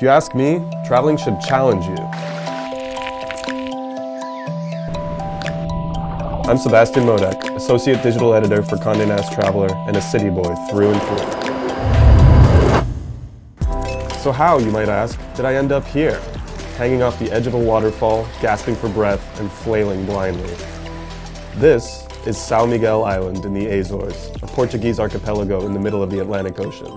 If you ask me, traveling should challenge you. I'm Sebastian Modek, Associate Digital Editor for Condé Nast Traveller and a city boy through and through. So how, you might ask, did I end up here, hanging off the edge of a waterfall, gasping for breath and flailing blindly? This is São Miguel Island in the Azores, a Portuguese archipelago in the middle of the Atlantic Ocean.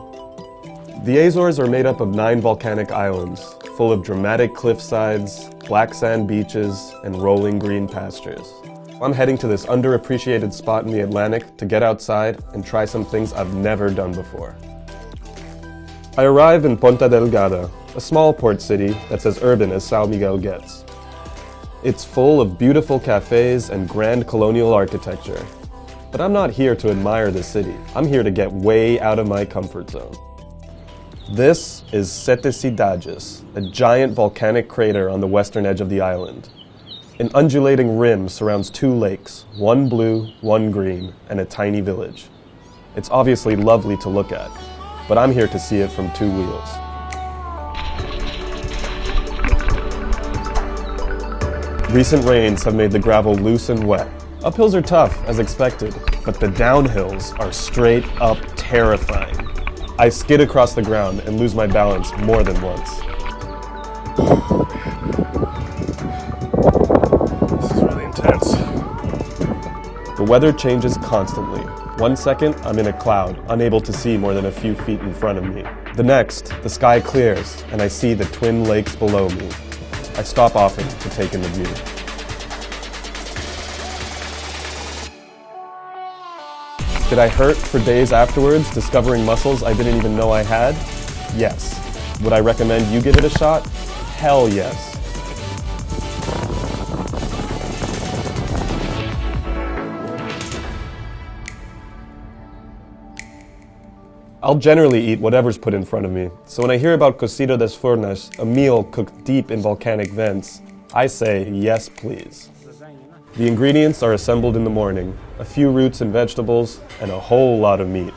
The Azores are made up of 9 volcanic islands, full of dramatic cliffsides, black sand beaches, and rolling green pastures. I'm heading to this underappreciated spot in the Atlantic to get outside and try some things I've never done before. I arrive in Ponta Delgada, a small port city that's as urban as São Miguel gets. It's full of beautiful cafes and grand colonial architecture. But I'm not here to admire the city. I'm here to get way out of my comfort zone. This is Sete Cidades, a giant volcanic crater on the western edge of the island. An undulating rim surrounds 2 lakes, one blue, one green, and a tiny village. It's obviously lovely to look at, but I'm here to see it from 2 wheels. Recent rains have made the gravel loose and wet. Uphills are tough, as expected, but the downhills are straight up terrifying. I skid across the ground and lose my balance more than once. This is really intense. The weather changes constantly. One second, I'm in a cloud, unable to see more than a few feet in front of me. The next, the sky clears, and I see the twin lakes below me. I stop often to take in the view. Did I hurt for days afterwards, discovering muscles I didn't even know I had? Yes. Would I recommend you give it a shot? Hell yes. I'll generally eat whatever's put in front of me, so when I hear about cocido das furnas, a meal cooked deep in volcanic vents, I say yes please. The ingredients are assembled in the morning, a few roots and vegetables, and a whole lot of meat.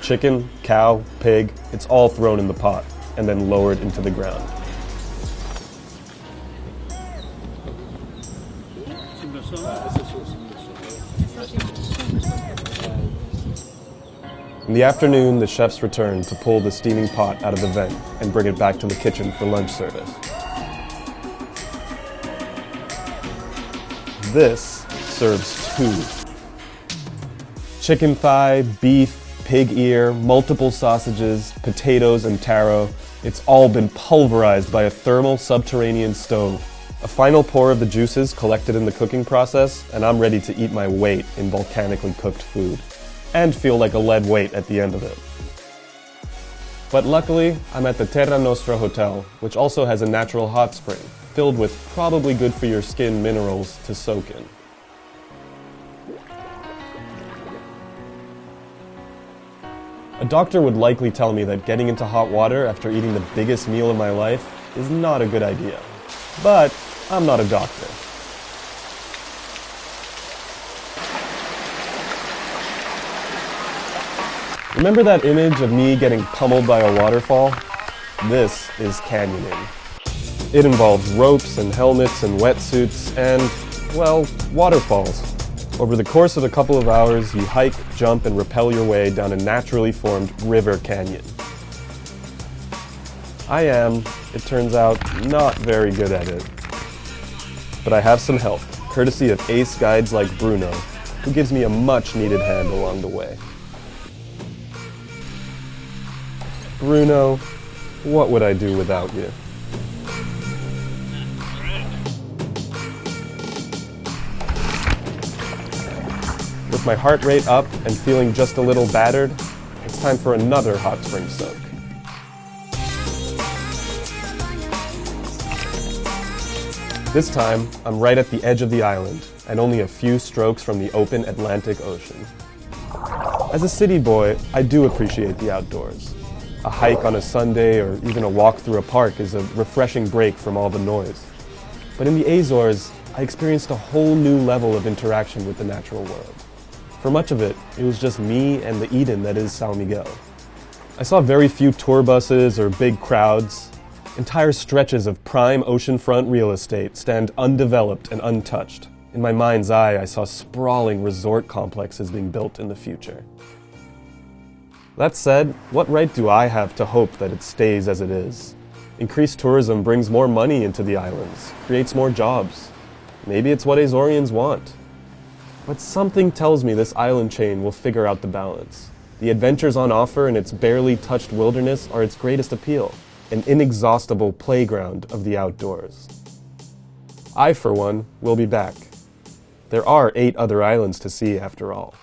Chicken, cow, pig, it's all thrown in the pot, and then lowered into the ground. In the afternoon, the chefs return to pull the steaming pot out of the vent and bring it back to the kitchen for lunch service. This serves 2. Chicken thigh, beef, pig ear, multiple sausages, potatoes, and taro. It's all been pulverized by a thermal subterranean stove. A final pour of the juices collected in the cooking process, and I'm ready to eat my weight in volcanically cooked food. And feel like a lead weight at the end of it. But luckily, I'm at the Terra Nostra Hotel, which also has a natural hot spring, filled with probably good for your skin minerals to soak in. A doctor would likely tell me that getting into hot water after eating the biggest meal of my life is not a good idea. But I'm not a doctor. Remember that image of me getting pummeled by a waterfall? This is canyoning. It involves ropes and helmets and wetsuits and, well, waterfalls. Over the course of a couple of hours, you hike, jump, and rappel your way down a naturally formed river canyon. I am, it turns out, not very good at it. But I have some help, courtesy of ace guides like Bruno, who gives me a much-needed hand along the way. Bruno, what would I do without you? With my heart rate up and feeling just a little battered, it's time for another hot spring soak. This time, I'm right at the edge of the island, and only a few strokes from the open Atlantic Ocean. As a city boy, I do appreciate the outdoors. A hike on a Sunday or even a walk through a park is a refreshing break from all the noise. But in the Azores, I experienced a whole new level of interaction with the natural world. For much of it, it was just me and the Eden that is São Miguel. I saw very few tour buses or big crowds. Entire stretches of prime oceanfront real estate stand undeveloped and untouched. In my mind's eye, I saw sprawling resort complexes being built in the future. That said, what right do I have to hope that it stays as it is? Increased tourism brings more money into the islands, creates more jobs. Maybe it's what Azorians want. But something tells me this island chain will figure out the balance. The adventures on offer in its barely touched wilderness are its greatest appeal, an inexhaustible playground of the outdoors. I, for one, will be back. There are 8 other islands to see after all.